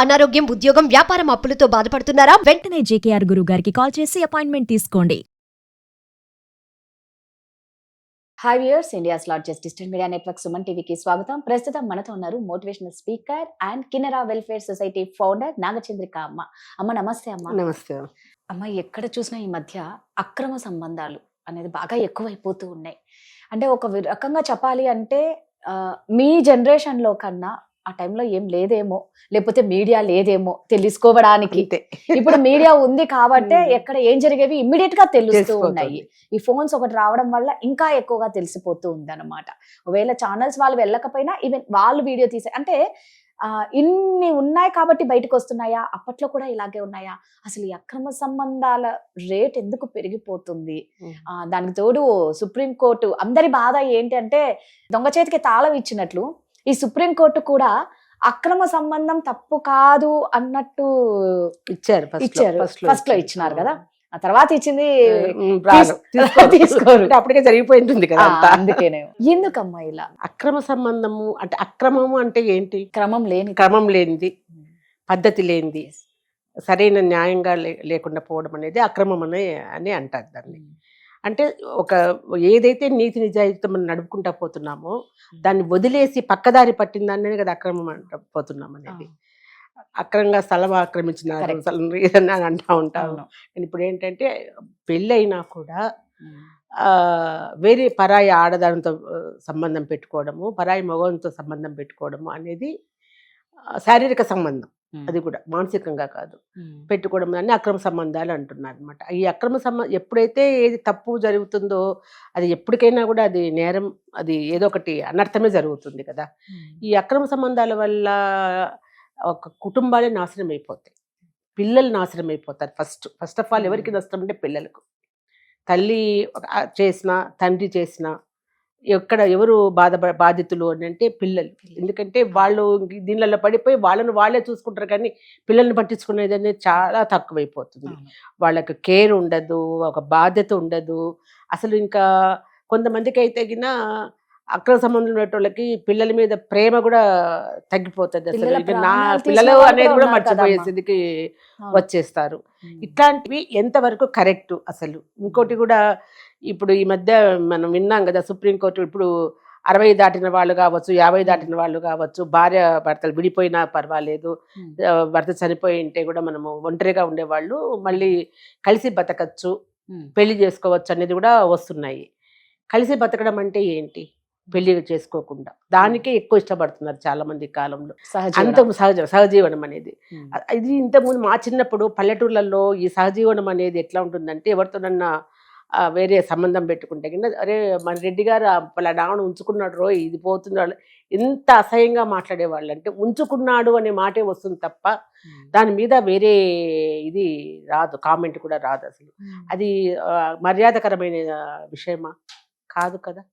అనారోగ్యం, ఉద్యోగం, వ్యాపారం అప్పులతో బాధపడుతున్నారా? వెంటనే జేకేఆర్ గురువు గారికి కాల్ చేసి అపాయింట్మెంట్ తీసుకోండి. Hi viewers, India's largest digital media network Suman టీవీకి స్వాగతం. ప్రస్తుతం మనతో ఉన్నారు motivational speaker and Kinnera welfare society founder Nagachandrika అమ్మ. అమ్మ నమస్తే. అమ్మ నమస్తే. అమ్మ, ఎక్కడ చూసినా ఈ మధ్య అక్రమ సంబంధాలు అనేది బాగా ఎక్కువైపోతూ ఉన్నాయి. అంటే ఒక రకంగా చెప్పాలి అంటే మీ జనరేషన్ లో కన్నా ఆ టైంలో ఏం లేదేమో, లేకపోతే మీడియా లేదేమో తెలుసుకోవడానికి. ఇప్పుడు మీడియా ఉంది కాబట్టి ఎక్కడ ఏం జరిగేవి ఇమ్మీడియట్ గా తెలుస్తూ ఉన్నాయి. ఈ ఫోన్స్ ఒకటి రావడం వల్ల ఇంకా ఎక్కువగా తెలిసిపోతూ ఉంది అనమాట. ఒకవేళ ఛానల్స్ వాళ్ళు వెళ్ళకపోయినా ఈవెన్ వాళ్ళు వీడియో తీసే అంటే ఇన్ని ఉన్నాయి కాబట్టి బయటకు వస్తున్నాయా? అప్పట్లో కూడా ఇలాగే ఉన్నాయా? అసలు ఈ అక్రమ సంబంధాల రేట్ ఎందుకు పెరిగిపోతుంది? దానికి తోడు సుప్రీంకోర్టు అందరి బాధ ఏంటి అంటే, దొంగ చేతికి తాళం ఇచ్చినట్లు ఈ సుప్రీంకోర్టు కూడా అక్రమ సంబంధం తప్పు కాదు అన్నట్టు ఇచ్చారు. ఫస్ట్ లో ఇచ్చినారు కదా, ఆ తర్వాత ఇచ్చింది తీసుకోరు. అప్పటికే జరిగిపోయింటుంది కదా. అందుకేనే ఎందుకమ్మా ఇలా అక్రమ సంబంధము అంటే, అక్రమము అంటే ఏంటి? క్రమం లేనిది, పద్ధతి లేనిది, సరైన న్యాయంగా లేకుండా పోవడం అనేది అక్రమం అని అంటారు దాన్ని. అంటే ఏదైతే నీతి నిజాయితీతో మనం నడుపుకుంటా పోతున్నామో దాన్ని వదిలేసి పక్కదారి పట్టిన దాన్ని కదా అక్రమం పోతున్నాం అనేది. అక్రమంగా స్థలం ఆక్రమించినారు ఏదన్నా అంటా ఉంటాను. ఇప్పుడు ఏంటంటే పెళ్ళైనా కూడా వేరే పరాయి ఆడదానితో సంబంధం పెట్టుకోవడము, పరాయి మగవంతో సంబంధం పెట్టుకోవడము అనేది శారీరక సంబంధం, అది కూడా మానసికంగా కాదు పెట్టుకోవడం అని అక్రమ సంబంధాలు అంటున్నారు అనమాట. ఈ అక్రమ ఎప్పుడైతే ఏది తప్పు జరుగుతుందో అది ఎప్పటికైనా కూడా అది నేరం, అది ఏదో ఒకటి అనర్థమే జరుగుతుంది కదా. ఈ అక్రమ సంబంధాల వల్ల ఒక కుటుంబాలే నాశనం అయిపోతాయి, పిల్లలు నాశనం అయిపోతారు. ఫస్ట్ ఆఫ్ ఆల్ ఎవరికి నష్టం అంటే పిల్లలకు. తల్లి చేసినా తండ్రి చేసినా ఎవరు బాధితులు అని అంటే పిల్లలు. ఎందుకంటే వాళ్ళు దీనిలో పడిపోయి వాళ్ళే చూసుకుంటారు, కానీ పిల్లల్ని పట్టించుకునేది అనేది చాలా తక్కువైపోతుంది. వాళ్ళకి కేర్ ఉండదు, ఒక బాధ్యత ఉండదు అసలు. ఇంకా కొంతమందికి అయితే గిన అక్రమ సంబంధం ఉన్నోళ్ళకి పిల్లల మీద ప్రేమ కూడా తగ్గిపోతుంది. అసలు నా పిల్లలు అనేది కూడా మర్చిపోయే స్థితికి వచ్చేస్తారు. ఇట్లాంటివి ఎంతవరకు కరెక్ట్ అసలు? ఇంకోటి కూడా, ఇప్పుడు ఈ మధ్య మనం విన్నాం కదా, సుప్రీంకోర్టు ఇప్పుడు 60 దాటిన వాళ్ళు కావచ్చు, 50 దాటిన వాళ్ళు కావచ్చు, భార్య భర్తలు విడిపోయినా పర్వాలేదు, భర్త చనిపోయి ఉంటే కూడా మనము ఒంటరిగా ఉండేవాళ్ళు మళ్ళీ కలిసి బతకచ్చు, పెళ్లి చేసుకోవచ్చు అనేది కూడా వస్తున్నాయి. కలిసి బతకడం అంటే ఏంటి? పెళ్లి చేసుకోకుండా దానికే ఎక్కువ ఇష్టపడుతున్నారు చాలా మంది కాలంలో. సహజీవనం అనేది ఇది. ఇంతకుముందు మా చిన్నప్పుడు పల్లెటూర్లలో ఈ సహజీవనం అనేది ఎట్లా ఉంటుందంటే, ఎవరితోనన్నా వేరే సంబంధం పెట్టుకుంటే కింద, అరే మన రెడ్డి గారు పలానాను ఉంచుకున్నాడు రో, ఇది పోతున్నాడు, ఎంత అసహ్యంగా మాట్లాడేవాళ్ళు అంటే, ఉంచుకున్నాడు అనే మాటే వస్తుంది తప్ప దాని మీద వేరే ఇది రాదు, కామెంట్ కూడా రాదు అసలు. అది మర్యాదకరమైన విషయమా? కాదు కదా.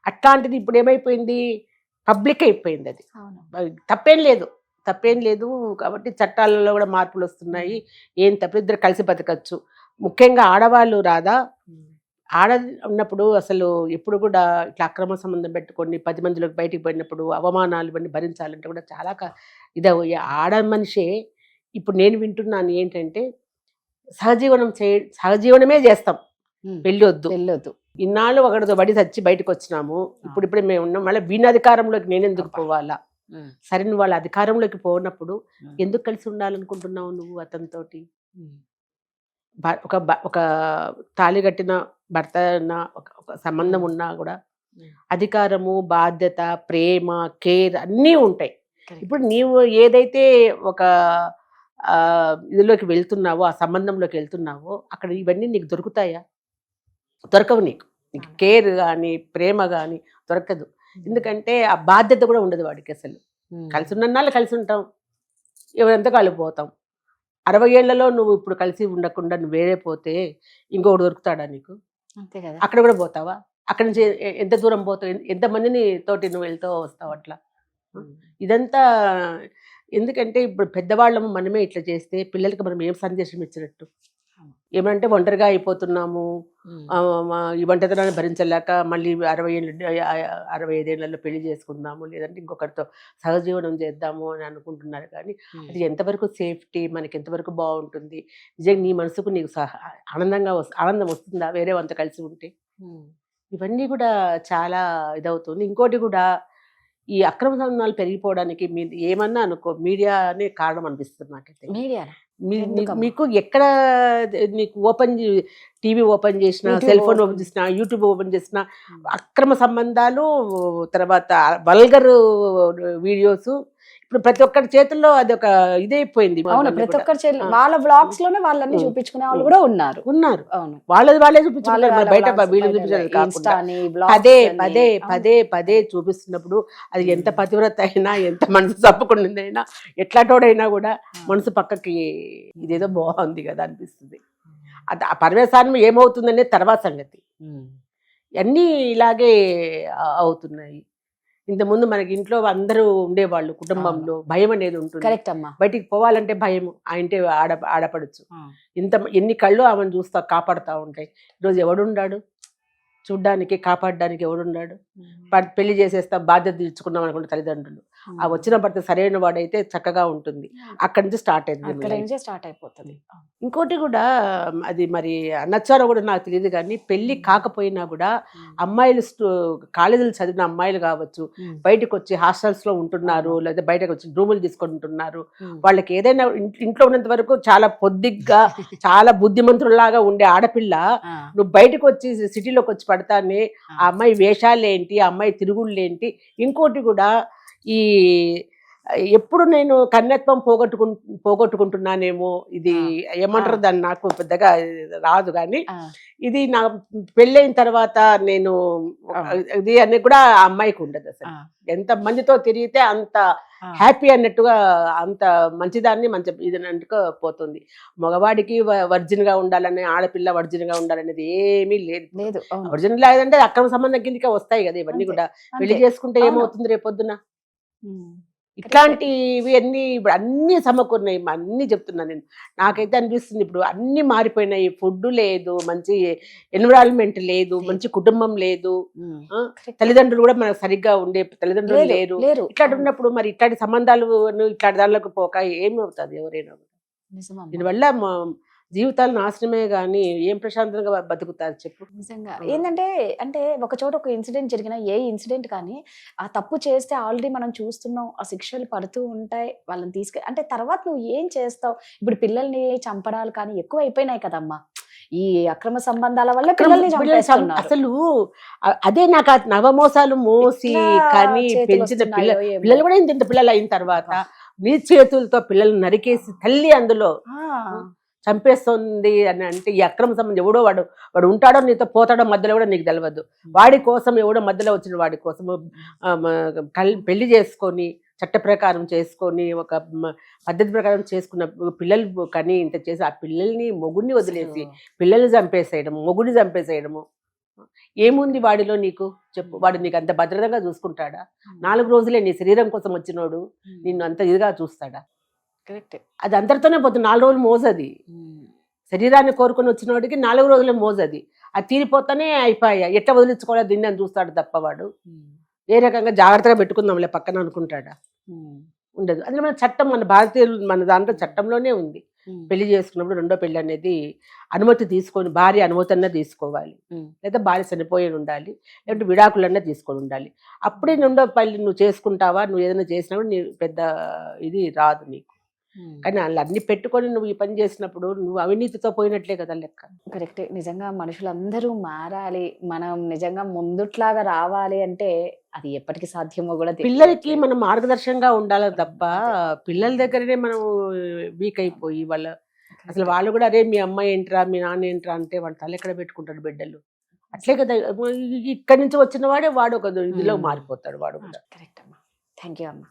అట్లాంటిది ఇప్పుడు ఏమైపోయింది, పబ్లిక్ అయిపోయింది. అది తప్పేం లేదు కాబట్టి చట్టాలలో కూడా మార్పులు వస్తున్నాయి. ఏం తప్ప ఇద్దరు కలిసి బతకచ్చు. ముఖ్యంగా ఆడవాళ్ళు రాదా, ఆడ ఉన్నప్పుడు అసలు ఎప్పుడు కూడా ఇట్లా అక్రమ సంబంధం పెట్టుకొని 10 మందిలోకి బయటికి పోయినప్పుడు అవమానాలు ఇవన్నీ భరించాలంటే కూడా చాలా ఆడ మనిషే. ఇప్పుడు నేను వింటున్నాను ఏంటంటే, సహజీవనమే చేస్తాం, పెళ్ళి వద్దు. ఇన్నాళ్ళు ఒకటితో బడి చచ్చి బయటకు వచ్చినాము, ఇప్పుడిప్పుడే మేము ఉన్నాం, మళ్ళీ వీణ అధికారంలోకి నేను ఎందుకు పోవాలా? సరే, నువ్వు వాళ్ళ అధికారంలోకి పోనప్పుడు ఎందుకు కలిసి ఉండాలనుకుంటున్నావు నువ్వు అతనితోటి? ఒక తాళి కట్టిన భర్త ఒక సంబంధం ఉన్నా కూడా అధికారము, బాధ్యత, ప్రేమ, కేర్ అన్నీ ఉంటాయి. ఇప్పుడు నీవు ఏదైతే ఒక ఇదిలోకి వెళ్తున్నావో, ఆ సంబంధంలోకి వెళ్తున్నావో, అక్కడ ఇవన్నీ నీకు దొరుకుతాయా? దొరకవు. నీకు కేర్ కానీ ప్రేమ కానీ దొరకదు. ఎందుకంటే ఆ బాధ్యత కూడా ఉండదు వాడికి అసలు. కలిసి ఉన్నన్నాళ్ళు కలిసి ఉంటాం, ఎవరెంత కలిపోతాం. 60 ఏళ్లలో నువ్వు ఇప్పుడు కలిసి ఉండకుండా నువ్వు వేరే పోతే ఇంకొకటి దొరుకుతాడా నీకు? అంతే కదా. అక్కడ కూడా పోతావా? అక్కడి నుంచి ఎంత దూరం పోతావు? ఎంతమందిని తోటి నువ్వు వెళ్తావు వస్తావు అట్లా? ఇదంతా ఎందుకంటే ఇప్పుడు పెద్దవాళ్ళము మనమే ఇట్లా చేస్తే పిల్లలకి మనం ఏం సందేశం ఇచ్చినట్టు? ఏమంటే ఒంటరిగా అయిపోతున్నాము, ఈ ఒంటరితనాన్ని భరించలేక మళ్ళీ 65 ఏళ్లలో పెళ్లి చేసుకుందాము, లేదంటే ఇంకొకరితో సహజీవనం చేద్దాము అని అనుకుంటున్నారు. కానీ అది ఎంతవరకు సేఫ్టీ, మనకి ఎంతవరకు బాగుంటుంది, నిజంగా నీ మనసుకు నీకు ఆనందం వస్తుందా వేరే వంత కలిసి ఉంటే? ఇవన్నీ కూడా చాలా ఇదవుతుంది. ఇంకోటి కూడా ఈ అక్రమ సంబంధాలు పెరిగిపోవడానికి మీరు ఏమన్నా అనుకో, మీడియానే కారణం అనిపిస్తుంది నాకైతే. మీడియా మీకు ఎక్కడ నీకు టీవీ ఓపెన్ చేసినా, సెల్ ఫోన్ ఓపెన్ చేసినా, యూట్యూబ్ ఓపెన్ చేసినా అక్రమ సంబంధాలు, తర్వాత వల్గర్ వీడియోస్ ఇప్పుడు ప్రతి ఒక్కరి చేతుల్లో అది ఒక ఇదైపోయింది. అవును, ప్రతి ఒక్కరి వాళ్ళ బ్లాగ్స్ లోనే వాళ్ళని చూపించుకునే వాళ్ళు కూడా ఉన్నారు. అవును, వాళ్ళే చూపించుకుంటారు, బయట వీళ్ళు చూపించారు కాకుండా పదే చూపిస్తున్నప్పుడు అది ఎంత పతివ్రత అయినా, ఎంత మనసు తప్పకుండా ఎట్లాంటోడైనా కూడా మనసు పక్కకి ఇదేదో బాగుంది కదా అనిపిస్తుంది. అది ఆ పరమేశానం ఏమవుతుందనే తర్వాత సంగతి. అన్నీ ఇలాగే అవుతున్నాయి. ఇంతకుముందు మనకి ఇంట్లో అందరూ ఉండేవాళ్ళు, కుటుంబంలో భయం అనేది ఉంటుంది. కరెక్ట్ అమ్మా. బయటికి పోవాలంటే భయం, ఆ ఇంటి ఆడపడచ్చు ఎన్ని కళ్ళు ఆమెను చూస్తా కాపాడుతూ ఉంటాయి. ఈరోజు ఎవడున్నాడు చూడ్డానికి, కాపాడడానికి ఎవడున్నాడు? పెళ్లి చేసేస్తాం, బాధ్యత తీర్చుకున్నాం అనుకుంటే తల్లిదండ్రులు. ఆ వచ్చిన భర్త సరైన వాడైతే చక్కగా ఉంటుంది, అక్కడి నుంచి స్టార్ట్ అయిపోతుంది. ఇంకోటి కూడా అది మరి నచ్చారో కూడా నాకు తెలియదు, కానీ పెళ్లి కాకపోయినా కూడా అమ్మాయిలు కాలేజీలు చదివిన అమ్మాయిలు కావచ్చు, బయటకు వచ్చి హాస్టల్స్ లో ఉంటున్నారు, లేదా బయటకు వచ్చి రూములు తీసుకుంటున్నారు. వాళ్ళకి ఏదైనా ఇంట్లో ఉన్నంత వరకు చాలా పొద్దిగ్గా చాలా బుద్ధిమంతుల్లాగా ఉండే ఆడపిల్ల నువ్వు బయటకు వచ్చి సిటీలోకి వచ్చి పడతానే ఆ అమ్మాయి వేషాలేంటి, ఆ అమ్మాయి తిరుగుళ్ళేంటి. ఇంకోటి కూడా ఈ ఎప్పుడు నేను కన్యత్వం పోగొట్టుకుంటున్నానేమో, ఇది ఏమంటారు దాన్ని, నాకు పెద్దగా రాదు, కానీ ఇది నా పెళ్ళైన తర్వాత నేను ఇది అనేది కూడా ఆ అమ్మాయికి ఉండదు. అసలు ఎంత మందితో తిరిగితే అంత హ్యాపీ అన్నట్టుగా, అంత మంచిదాన్ని ఇది అన్నట్టుగా పోతుంది. మగవాడికి వర్జిన్ గా ఉండాలని, ఆడపిల్ల వర్జిన్ గా ఉండాలనేది ఏమీ లేదు. వర్జిన్ లేదంటే అక్రమ సంబంధం కిందకే వస్తాయి కదా ఇవన్నీ కూడా. పెళ్లి చేసుకుంటే ఏమవుతుంది రేపొద్దున? ఇట్లాంటివి అన్నీ ఇప్పుడు అన్నీ సమకూరినాయి. అన్నీ చెప్తున్నాను నేను. నాకైతే అనిపిస్తుంది ఇప్పుడు అన్నీ మారిపోయినాయి. ఫుడ్ లేదు, మంచి ఎన్విరాన్మెంట్ లేదు, మంచి కుటుంబం లేదు, తల్లిదండ్రులు కూడా మనకు సరిగ్గా ఉండే తల్లిదండ్రులు లేరు. ఇట్లాంటి ఉన్నప్పుడు మరి ఇట్లాంటి సంబంధాలు ఇట్లాంటి దానిలోకి పోక ఏమవుతుంది ఎవరైనా? దీనివల్ల జీవితాలు నాశనమే గానీ ఏం ప్రశాంతంగా బతుకుతారు చెప్పు? నిజంగా ఏంటంటే, అంటే ఒక చోట ఒక ఇన్సిడెంట్ జరిగిన, ఏ ఇన్సిడెంట్ కానీ ఆ తప్పు చేస్తే ఆల్రెడీ మనం చూస్తున్నాం, ఆ శిక్షలు పడుతూ ఉంటాయి, వాళ్ళని అంటే తర్వాత నువ్వు ఏం చేస్తావు? ఇప్పుడు పిల్లల్ని చంపడాలు కానీ ఎక్కువ అయిపోయినాయి కదమ్మా, ఈ అక్రమ సంబంధాల వల్ల పిల్లల్ని చంపేస్తున్నారు. అసలు అదే నాకు నవమోసాలు మోసి కానీ పెంచిన పిల్లలు కూడా ఇంత పిల్లలు అయిన తర్వాత నీ చేతులతో పిల్లల్ని నరికేసి తల్లి అందులో చంపేస్తుంది అని అంటే, ఈ అక్రమ సంబంధం ఎవడో వాడు ఉంటాడో నీతో పోతాడో మధ్యలో కూడా నీకు తెలియదు. వాడి కోసం ఎవడో మధ్యలో వచ్చిన వాడి కోసం పెళ్లి చేసుకొని చట్ట ప్రకారం చేసుకొని ఒక పద్ధతి ప్రకారం చేసుకున్న పిల్లలు కానీ ఇంత చేసి ఆ పిల్లల్ని మొగుడిని వదిలేసి పిల్లల్ని చంపేసేయడము, మొగుడిని చంపేసేయడము, ఏముంది వాడిలో నీకు చెప్పు? వాడు నీకు అంత భద్రతగా చూసుకుంటాడా? 4 రోజులే నీ శరీరం కోసం వచ్చినోడు నిన్ను అంత ఇదిగా చూస్తాడా? అది అందరితోనే పోతుంది. 4 రోజులు మోజది. శరీరాన్ని కోరుకుని వచ్చినోడికి 4 రోజులే మోజది. అది తీరిపోతానే అయిపోయా, ఎట్లా వదిలించుకోవాలో దీన్ని అని చూస్తాడు తప్ప వాడు ఏ రకంగా జాగ్రత్తగా పెట్టుకుందాంలే పక్కన అనుకుంటాడా? ఉండదు. అందులో మన చట్టం, మన భారతీయులు మన దాంట్లో చట్టంలోనే ఉంది, పెళ్లి చేసుకున్నప్పుడు రెండో పెళ్లి అనేది అనుమతి తీసుకొని, భార్య అనుమతి అన్నా తీసుకోవాలి, లేదా భార్య చనిపోయి ఉండాలి, లేదంటే విడాకులన్నా తీసుకొని ఉండాలి. అప్పుడే రెండో పెళ్లి నువ్వు చేసుకుంటావా? నువ్వు ఏదైనా చేసినప్పుడు నీ పెద్ద ఇది రాదు నీకు. కానీ వాళ్ళు అన్ని పెట్టుకొని నువ్వు ఈ పని చేసినప్పుడు నువ్వు అవినీతితో పోయినట్లే కదా లెక్క. కరెక్టే. నిజంగా మనుషులందరూ మారాలి, మనం నిజంగా ముందుట్లాగా రావాలి అంటే అది ఎప్పటికీ సాధ్యమో కూడా. పిల్లలకి మనం మార్గదర్శనంగా ఉండాలి తప్ప పిల్లల దగ్గరనే మనం వీక్ అయిపోయి అసలు వాళ్ళు కూడా అరే మీ అమ్మాయి ఏంట్రా, మీ నాన్న ఏంట్రా అంటే వాళ్ళ తల ఎక్కడ పెట్టుకుంటాడు బిడ్డలు. అట్లే కదా ఇక్కడి నుంచి వచ్చిన వాడు ఒక ఇదిలో మారిపోతాడు వాడు కూడా. కరెక్ట్ అమ్మా. థ్యాంక్ యూ అమ్మా.